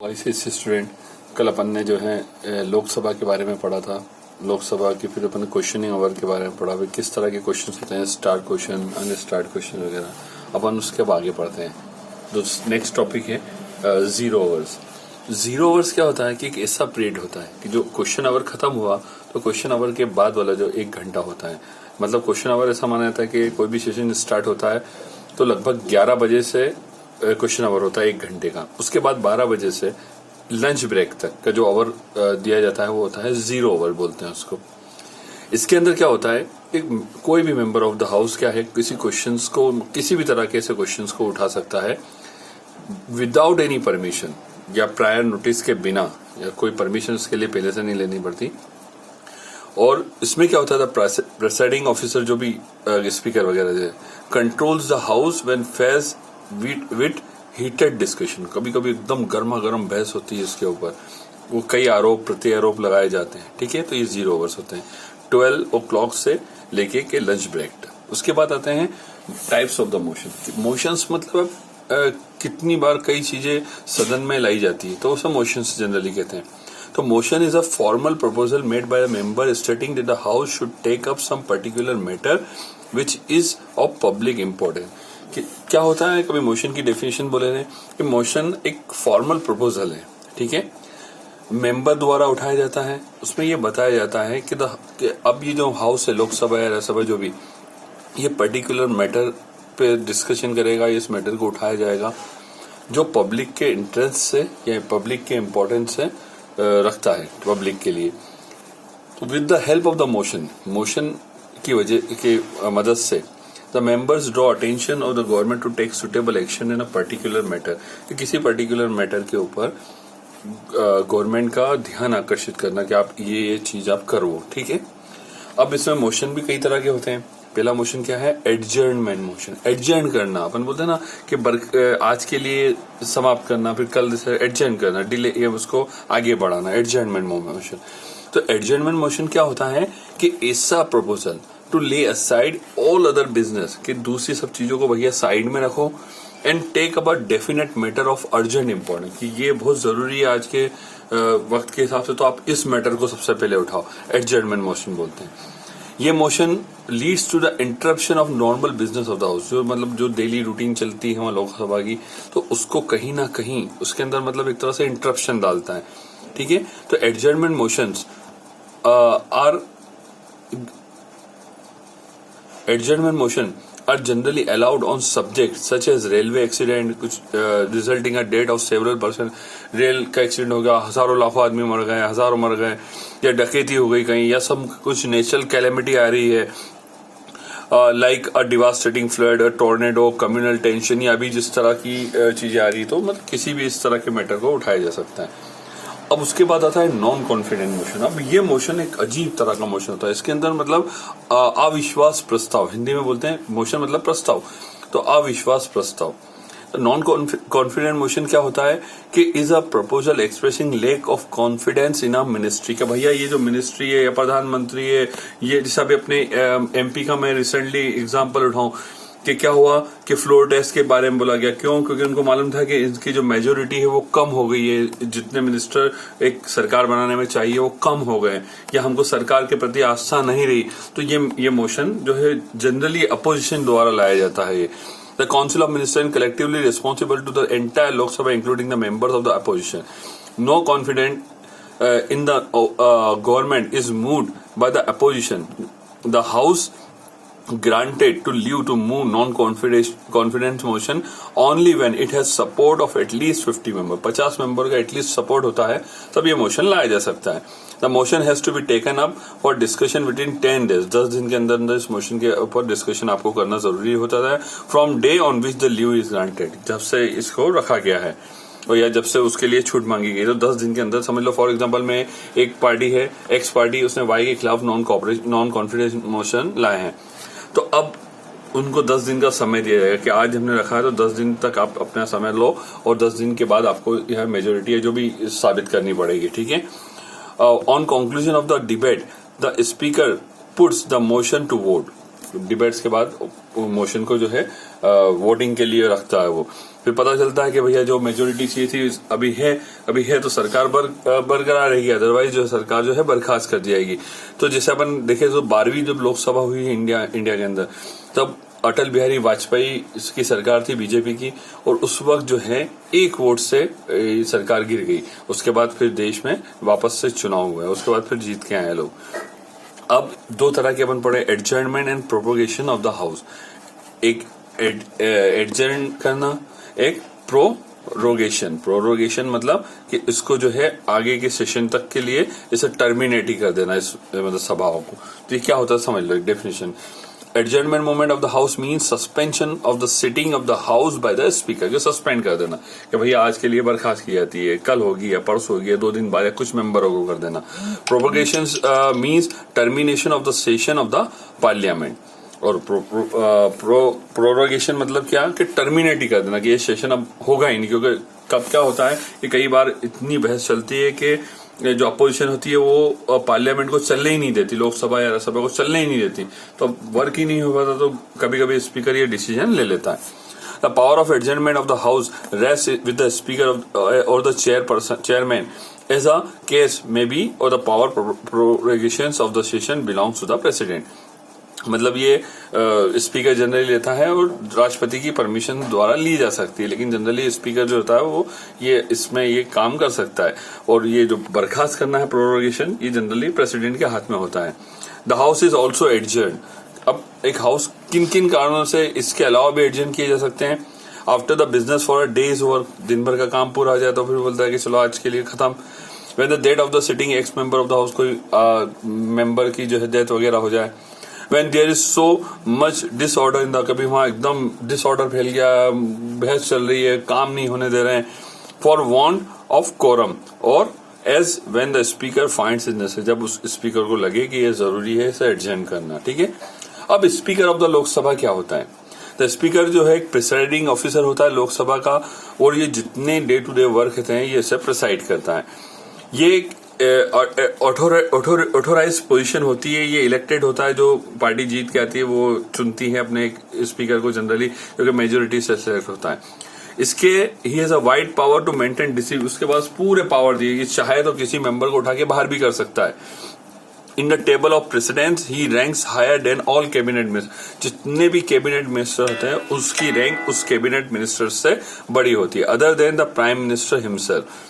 Vice student, कल अपन ने जो है लोकसभा के बारे में पढ़ा था। लोकसभा की फिर अपन ने क्वेश्चनिंग आवर के बारे में पढ़ा, भाई किस तरह के क्वेश्चन होते हैं, स्टार क्वेश्चन, अनस्टार्ट क्वेश्चन वगैरह। अपन उसके अब आगे पढ़ते हैं। तो नेक्स्ट टॉपिक है जीरो आवर्स। जीरो आवर्स क्या होता है कि एक ऐसा पीरियड होता है कि जो क्वेश्चन आवर खत्म हुआ तो क्वेश्चन आवर के बाद वाला जो 1 घंटा होता है, मतलब क्वेश्चन आवर ऐसा माना जाता है कि कोई भी सेशन स्टार्ट होता है तो लगभग 11 बजे से क्वेश्चन आवर होता है 1 घंटे का। उसके बाद 12 बजे से लंच ब्रेक तक का जो आवर दिया जाता है वो होता है जीरो आवर बोलते हैं उसको। इसके अंदर क्या होता है, कोई भी मेंबर ऑफ द हाउस क्या है, किसी क्वेश्चंस को, किसी भी तरह के ऐसे क्वेश्चंस को उठा सकता है विदाउट एनी परमिशन या प्रायर नोटिस के बिना, या कोई परमिशन उसके लिए पहले से नहीं लेनी पड़ती। और इसमें क्या होता है, प्रेसाइडिंग ऑफिसर जो भी स्पीकर वगैरह controls the house when phase with heated discussion. कभी कभी एकदम गर्मा गर्म बहस होती है इसके ऊपर, वो कई आरोप प्रति आरोप लगाए जाते हैं। ठीक है, तो ये जीरो आवर्स होते हैं 12 से लेके के लंच ब्रेक तक। उसके बाद आते हैं types of the motion. Motions मतलब कितनी बार कई चीजें सदन में लाई जाती है तो उसे मोशंस जनरली कहते हैं। तो motion is a formal proposal made by a member stating that the house should take up some particular matter which is of public importance. क्या होता है, कभी मोशन की डेफिनेशन बोले रहे कि मोशन एक फॉर्मल प्रपोजल है, ठीक है, मेंबर द्वारा उठाया जाता है। उसमें ये बताया जाता है कि अब ये जो हाउस है, लोकसभा या राज्यसभा जो भी, ये पर्टिकुलर मैटर पे डिस्कशन करेगा, इस मैटर को उठाया जाएगा जो पब्लिक के इंटरेस्ट से या पब्लिक के इम्पोर्टेंस से रखता है पब्लिक के लिए। तो with the help of the motion की वजह की मदद से The members draw attention of the government to take suitable action in a particular matter। किसी पर्टिकुलर मैटर के ऊपर गवर्नमेंट का ध्यान आकर्षित करना कि आप ये चीज आप करो। ठीक है, अब इसमें मोशन भी कई तरह के होते हैं। पहला मोशन क्या है, एडजर्नमेंट मोशन। एडजर्न करना, अपन बोलते हैं ना कि आज के लिए समाप्त करना, फिर कल से एडजर्न करना, डिले, ये उसको आगे बढ़ाना, एडजर्नमेंट मोशन। तो एडजर्नमेंट मोशन क्या होता है कि ऐसा proposal to lay aside all other business, कि दूसरी सब चीजों को भैया साइड में रखो and take up a definite matter of urgent importance, कि ये बहुत जरूरी है आज के वक्त के हिसाब से, तो आप इस मैटर को सबसे पहले उठाओ। एडजर्नमेंट मोशन बोलते हैं। ये motion leads to the interruption of normal business of the house. जो मतलब जो डेली रूटीन चलती है वहां लोकसभा की, तो उसको कहीं ना कहीं उसके अंदर मतलब एक तरह से इंटरप्शन डालता है। ठीक है, तो adjournment motions are Adjournment motion are generally allowed on subjects such as railway accident, resulting a death of several person। Rail का एक्सीडेंट हो गया, हजारों लाखों आदमी मर गए, हजारों मर गए, या डकैती हो गई कहीं, या सब कुछ नेचुरल कैलेमिटी आ रही है, लाइक अ डिवास्टेटिंग फ्लड, अ टोर्नेडो, कम्युनल टेंशन, या अभी जिस तरह की चीजें आ रही, तो मतलब किसी भी इस तरह के मैटर को उठाया जा सकता है। अब उसके बाद आता है नॉन कॉन्फिडेंट मोशन। अब ये मोशन एक अजीब तरह का मोशन होता है। इसके अंदर मतलब अविश्वास प्रस्ताव, हिंदी में बोलते हैं मोशन मतलब प्रस्ताव, तो अविश्वास प्रस्ताव। नॉन कॉन्फिडेंट मोशन क्या होता है कि is a proposal expressing lack of confidence in a ministry. का भैया ये जो मिनिस्ट्री है या प्रधानमंत्री है, ये जैसा भी अपने एमपी का मैं रिसेंटली एग्जांपल उठाऊं कि क्या हुआ कि फ्लोर टेस्ट के बारे में बोला गया, क्यों, क्योंकि उनको मालूम था कि इसकी जो मेजोरिटी है वो कम हो गई है, जितने मिनिस्टर एक सरकार बनाने में चाहिए वो कम हो गए, या हमको सरकार के प्रति आस्था नहीं रही। तो ये मोशन जो है जनरली अपोजिशन द्वारा लाया जाता है। The council of minister collectively responsible to the entire Lok Sabha including the members of the opposition. No confident in the government is moved by the opposition, the house granted to leave to move non-confidence motion only when it has support of at least 50 member। 50 member का at least support होता है तब ये motion लाया जा सकता है। The motion has to be taken up for discussion within 10 days। 10 दिन के अंदर इस मोशन के ऊपर डिस्कशन आपको करना जरूरी होता है, from day on which the leave is granted, जब से इसको रखा गया है और या जब से उसके लिए छूट मांगी गई। तो 10 दिन के अंदर समझ लो, फॉर एग्जांपल में एक पार्टी है, एक्स पार्टी, उसने वाई के खिलाफ नॉन कॉन्फिडेंस मोशन लाए हैं, तो अब उनको 10 दिन का समय दिया जाएगा कि आज हमने रखा है तो 10 दिन तक आप अपना समय लो और 10 दिन के बाद आपको यह मेजोरिटी है जो भी साबित करनी पड़ेगी। ठीक है, on conclusion of the debate the speaker puts the motion to vote. Debates के बाद मोशन को जो है वोटिंग के लिए रखता है वो। फिर पता चलता है कि भैया जो मेजोरिटी चाहिए थी अभी है तो सरकार बरकरार रहेगी, अदरवाइज जो सरकार जो है बर्खास्त कर दी जाएगी। तो जैसे अपन देखें तो 12वीं जब लोकसभा हुई है इंडिया के अंदर, तब अटल बिहारी वाजपेयी की सरकार थी बीजेपी की, और उस वक्त जो है 1 वोट से सरकार गिर गई। उसके बाद फिर देश में वापस से चुनाव हुआ, उसके बाद फिर जीत के आए लोग। अब 2 तरह के अपन पढ़े, adjournment and propagation of the house. एक एडजर्न करना, एक प्रोरोगेशन मतलब कि इसको जो है आगे के सेशन तक के लिए इसे टर्मिनेट ही कर देना, इस मतलब सभाओं को। तो ये क्या होता है समझ लो एक definition. Adjournment movement of the house means suspension of the sitting of the house by the speaker, जो सस्पेंड कर देना कि भैया आज के लिए बर्खास्त की जाती है, कल होगी या परसों होगी या 2 दिन बाद, या कुछ मेंबरों को कर देना। Propagation means termination of the session of the parliament, और प्रोरोगेशन मतलब क्या कि टर्मिनेट ही कर देना कि ये सेशन अब होगा ही नहीं। क्योंकि कब क्या होता है कि कई बार इतनी बहस चलती है कि जो अपोजिशन होती है वो पार्लियामेंट को चलने ही नहीं देती, लोकसभा या राज्यसभा को चलने ही नहीं देती, तो वर्क ही नहीं हो पाता। तो कभी कभी स्पीकर ये डिसीजन ले लेता है। The power of adjournment of the house rest with the speaker और the chairman as a case may be, और the power prorogation of the session belongs to the president. मतलब ये स्पीकर जनरली लेता है और राष्ट्रपति की परमिशन द्वारा ली जा सकती है, लेकिन जनरली स्पीकर जो होता है वो इसमें ये काम कर सकता है। और ये जो बर्खास्त करना है प्रोरोगेशन, ये जनरली प्रेसिडेंट के हाथ में होता है। The house is also adjourn. अब एक हाउस किन किन कारणों से इसके अलावा भी एडजर्न किए जा सकते हैं। After the business for a days work, दिन भर का काम पूरा हो जाए तो फिर बोलता है कि चलो आज के लिए खत्म। When the death of the sitting x member of the house, कोई मेंबर की जो है डेथ वगैरह हो जाए। When there is so much disorder in the, कभी वहां एकदम डिसऑर्डर फैल गया, बहस चल रही है, काम नहीं होने दे रहे हैं, for want of quorum, और as when the speaker finds it necessary, जब उस स्पीकर को लगे कि ये जरूरी है इसे एडजर्न करना। ठीक है। अब स्पीकर ऑफ द लोकसभा क्या होता है। द स्पीकर जो है एक प्रिसाइडिंग ऑफिसर होता है लोकसभा का, और ये जितने डे टू डे वर्क होते हैं ये इसे प्रिसाइड करता है। ये ऑथोराइज पोजीशन होती है, ये इलेक्टेड होता है, जो पार्टी जीत के आती है वो चुनती है अपने स्पीकर को जनरली, क्योंकि मेजोरिटी से सिलेक्ट होता है। इसके ही has a wide power to maintain discipline, उसके पास पूरे पावर दिए, चाहे तो किसी मेंबर को उठा के बाहर भी कर सकता है। In the table of precedence he ranks higher than all cabinet minister, जितने भी कैबिनेट मिनिस्टर होते हैं उसकी रैंक उस कैबिनेट मिनिस्टर से बड़ी होती है, other than the prime minister himself.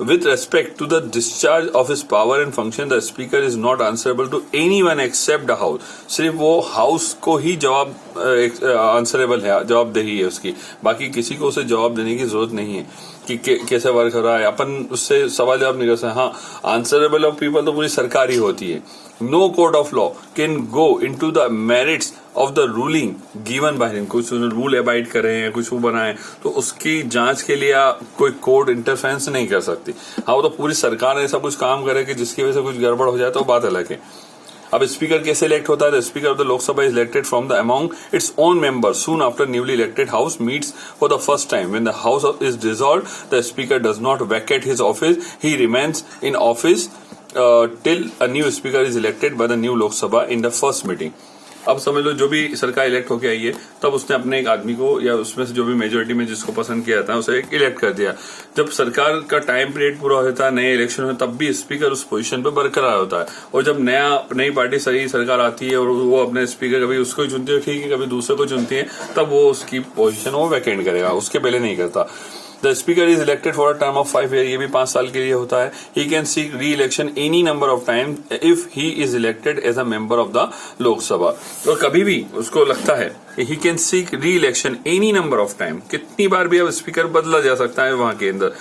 With respect to the discharge of his power and function, the speaker is not answerable to anyone except the house. सिर्फ वो हाउस को ही आंसरेबल है, जवाबदेही है उसकी, बाकी किसी को उसे जवाब देने की जरूरत नहीं है कि कैसे वर्क हो रहा है। अपन उससे सवाल जवाब नहीं कर सकते। हाँ, आंसरेबल ऑफ पीपल तो पूरी सरकार ही होती है। No court of law can go into the merits of the ruling given by him, कुछ रूल अबाइड कर रहे हैं, कुछ वो बनाए, तो उसकी जांच के लिए कोई कोर्ट इंटरफेरेंस नहीं कर सकती। हाँ, वो तो पूरी सरकार ऐसा कुछ काम करे कि जिसकी वजह से कुछ गड़बड़ हो जाए तो बात अलग है। अब स्पीकर कैसे इलेक्ट होता है। The speaker of the Lok Sabha is elected from the among its own member soon after newly elected house meets for the first time. When the house is dissolved, the speaker does not Venkat his office, he remains in office till a new speaker is elected by the new Lok Sabha in the first meeting. अब समझ लो, जो भी सरकार elect होके आई है तब उसने अपने एक आदमी को, या उसमें से जो भी मेजोरिटी में जिसको पसंद किया था उसे इलेक्ट कर दिया। जब सरकार का टाइम पीरियड पूरा होता है, नए इलेक्शन में, तब भी स्पीकर उस पोजीशन पे बरकरार होता है। और जब नई पार्टी सही सरकार आती है और वो अपने स्पीकर कभी उसको ही चुनती है, ठीक है, कभी दूसरे को चुनती है, तब वो उसकी पोजीशन वो वैकेंट करेगा, उसके पहले नहीं करता। The speaker is elected for a term of 5 year, ये भी 5 साल के लिए होता है। He can seek re election any number of time if he is elected as a member of the Lok Sabha. और कभी भी उसको लगता है he can seek re election any number of time, कितनी बार भी अब स्पीकर बदला जा सकता है वहां के अंदर,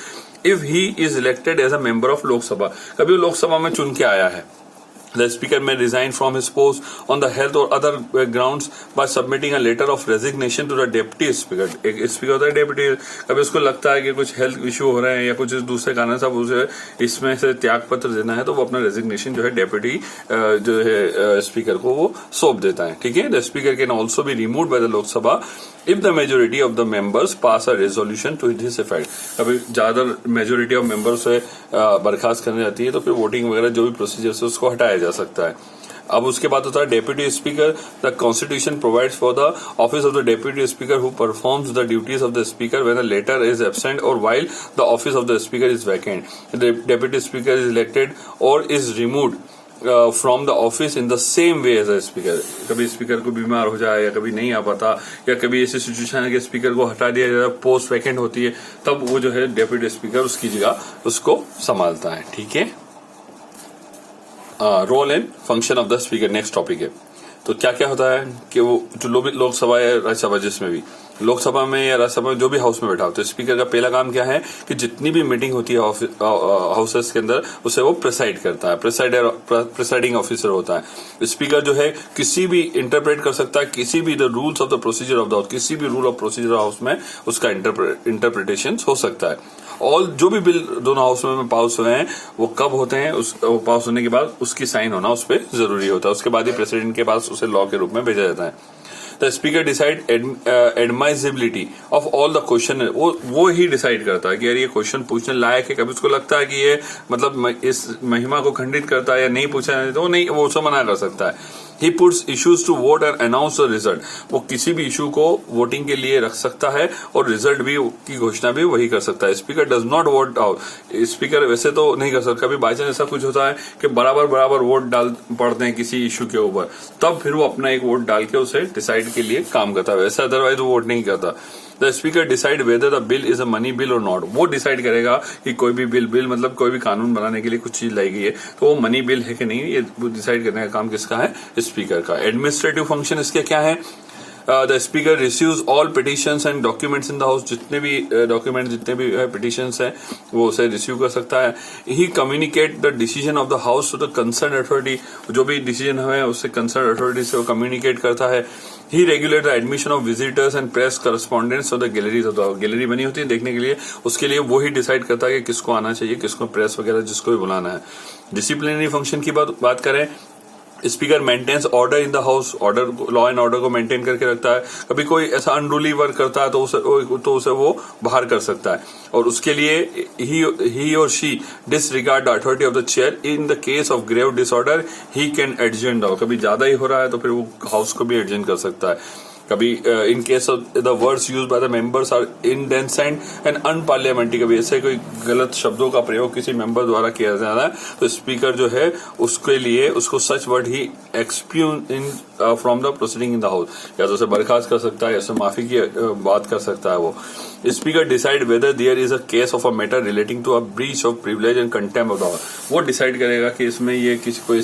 if he is elected as a member of Lok Sabha, कभी वो लोकसभा में चुन के आया है। The speaker may resign from his post on the health or other grounds by submitting a letter of resignation to the deputy speaker. एक speaker होता है डेप्यूटी, कभी उसको लगता है कि कुछ हेल्थ इश्यू हो रहे हैं या कुछ दूसरे कारण से उसे इसमें से त्याग पत्र देना है, तो वो अपना रेजिग्नेशन जो है डेप्यूटी जो है स्पीकर को वो सौंप देता है। ठीक है। The speaker can also be removed by the Lok Sabha if the majority of the members pass a resolution to this effect. कभी ज्यादा मेजोरिटी ऑफ मेंबर्स से बर्खास्त करने जाती है तो फिर वोटिंग वगैरह जो भी प्रोसीजर है उसको हटाया जा सकता है। अब उसके बाद होता है deputy speaker. The constitution provides for the office of the deputy speaker who performs the duties of the speaker when the latter is absent और while the office of the speaker is vacant. The deputy speaker is elected और is removed from the office in the same way as a speaker. कभी speaker को बीमार हो जाए या कभी नहीं आ पाता या कभी ऐसी सिचुएशन है कि स्पीकर को हटा दिया जाए, पोस्ट वैकेंट होती है, तब वो जो है डेप्यूटी स्पीकर उसकी जगह उसको संभालता है। ठीक है, role and function of the speaker next topic है। तो क्या क्या होता है कि वो जो लोकसभा या राज्यसभा, जिसमें भी लोकसभा में या राज्यसभा में जो भी हाउस में बैठा होता है, स्पीकर का पहला काम क्या है कि जितनी भी मीटिंग होती है हाउसेस के अंदर उसे वो प्रेसाइड करता है, प्रेसाइडिंग ऑफिसर होता है। स्पीकर जो है किसी भी इंटरप्रेट कर सकता है, किसी भी the rules of the procedure of the house, किसी भी रूल ऑफ प्रोसीजर हाउस में उसका इंटरप्रिटेशन हो सकता है। और जो भी बिल दोनों हाउस में पास हुए हैं वो कब होते हैं, वो पास होने के बाद उसकी साइन होना उस पर जरूरी होता है। उसके बाद ही प्रेसिडेंट के पास उसे लॉ के रूप में भेजा जाता है। The speaker decide admissibility of all the question. वो ही डिसाइड करता है कि यार ये क्वेश्चन पूछने लायक है। कभी उसको लगता है कि ये मतलब इस महिमा को खंडित करता है या नहीं पूछा जाए तो वो उसको मना कर सकता है। He puts issues to vote and announce the result. वो किसी भी इशू को वोटिंग के लिए रख सकता है और रिजल्ट भी की घोषणा भी वही कर सकता है। Speaker does not vote out. Speaker वैसे तो नहीं कर सकता। कभी बाई चांस ऐसा कुछ होता है कि बराबर वोट डाल पड़ते हैं किसी इशू के ऊपर, तब फिर वो अपना एक वोट डाल के उसे डिसाइड के लिए काम करता है। वैसे अदरवाइज वो वोट नहीं करता। The speaker decide whether the bill is a money bill और नॉट। वो डिसाइड करेगा कि कोई भी बिल मतलब कोई भी कानून बनाने के लिए कुछ चीज लाई गई है तो वो मनी बिल है कि नहीं, ये डिसाइड करने का काम किसका है, स्पीकर का। एडमिनिस्ट्रेटिव फंक्शन इसके क्या है? The speaker receives all petitions and documents in the house. जितने भी डॉक्यूमेंट जितने भी पिटिशंस हैं वो उसे रिसीव कर सकता है। He communicate the decision of the house to the concern authority. जो भी डिसीजन है उससे कंसर्न अथॉरिटी से वो कम्युनिकेट करता है। He regulate the admission of visitors and press correspondents of the galleries of the. Gallery बनी होती है देखने के लिए, उसके लिए वो ही डिसाइड करता है कि किसको आना चाहिए, किसको प्रेस वगैरह जिसको भी बुलाना है। डिसिप्लिनरी फंक्शन की बात करें, speaker maintains order in the house. Law and order को मेंटेन करके रखता है। कभी कोई ऐसा अनरूली वर्क करता है तो उसे वो बाहर कर सकता है और उसके लिए ही और she disregard the authority of the chair. In the case of grave disorder he can adjourn the. कभी ज्यादा ही हो रहा है तो फिर वो हाउस को भी एडजर्न कर सकता है। कभी in case of the words used by the members are indecent and unparliamentary, कभी ऐसे कोई गलत शब्दों का प्रयोग किसी मेंबर द्वारा किया जा रहा है तो स्पीकर जो है उसके लिए उसको सच वर्ड ही expunge in from the proceeding in the house. या तो उसे बर्खास्त कर सकता है या उसे माफी की बात कर सकता है। वो speaker decide whether there is a case of a matter relating to a breach of privilege and contempt of the house. वो डिसाइड करेगा कि इसमें ये किसी कोई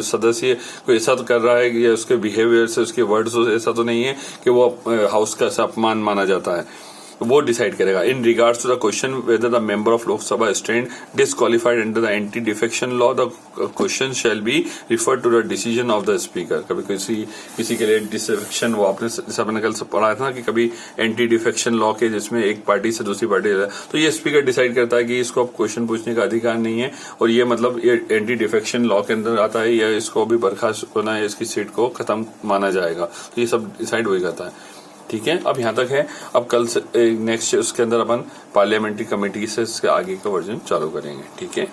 सदस्य कोई ऐसा तो कर रहा है या उसके बिहेवियर से उसके वर्ड से ऐसा तो नहीं है कि वो हाउस का अपमान माना जाता है। वो डिसाइड करेगा। In regards to the question whether the member of Lok Sabha stand disqualified under the anti defection law, the question shall be refer to the decision of the speaker. कभी किसी के लिए डिसफेक्शन, वो आपने कल पढ़ा था कि कभी एंटी डिफेक्शन लॉ के जिसमें एक पार्टी से दूसरी पार्टी, तो ये स्पीकर डिसाइड करता है कि इसको अब क्वेश्चन पूछने का अधिकार नहीं है और ये मतलब ये एंटी डिफेक्शन लॉ के अंदर आता है या इसको भी बर्खास्त होना है, इसकी सीट को खत्म माना जाएगा। तो ये सब डिसाइड वही करता है। ठीक है, अब यहाँ तक है। अब कल से नेक्स्ट उसके अंदर अपन पार्लियामेंट्री कमेटी से इसके आगे का वर्जन चालू करेंगे। ठीक है।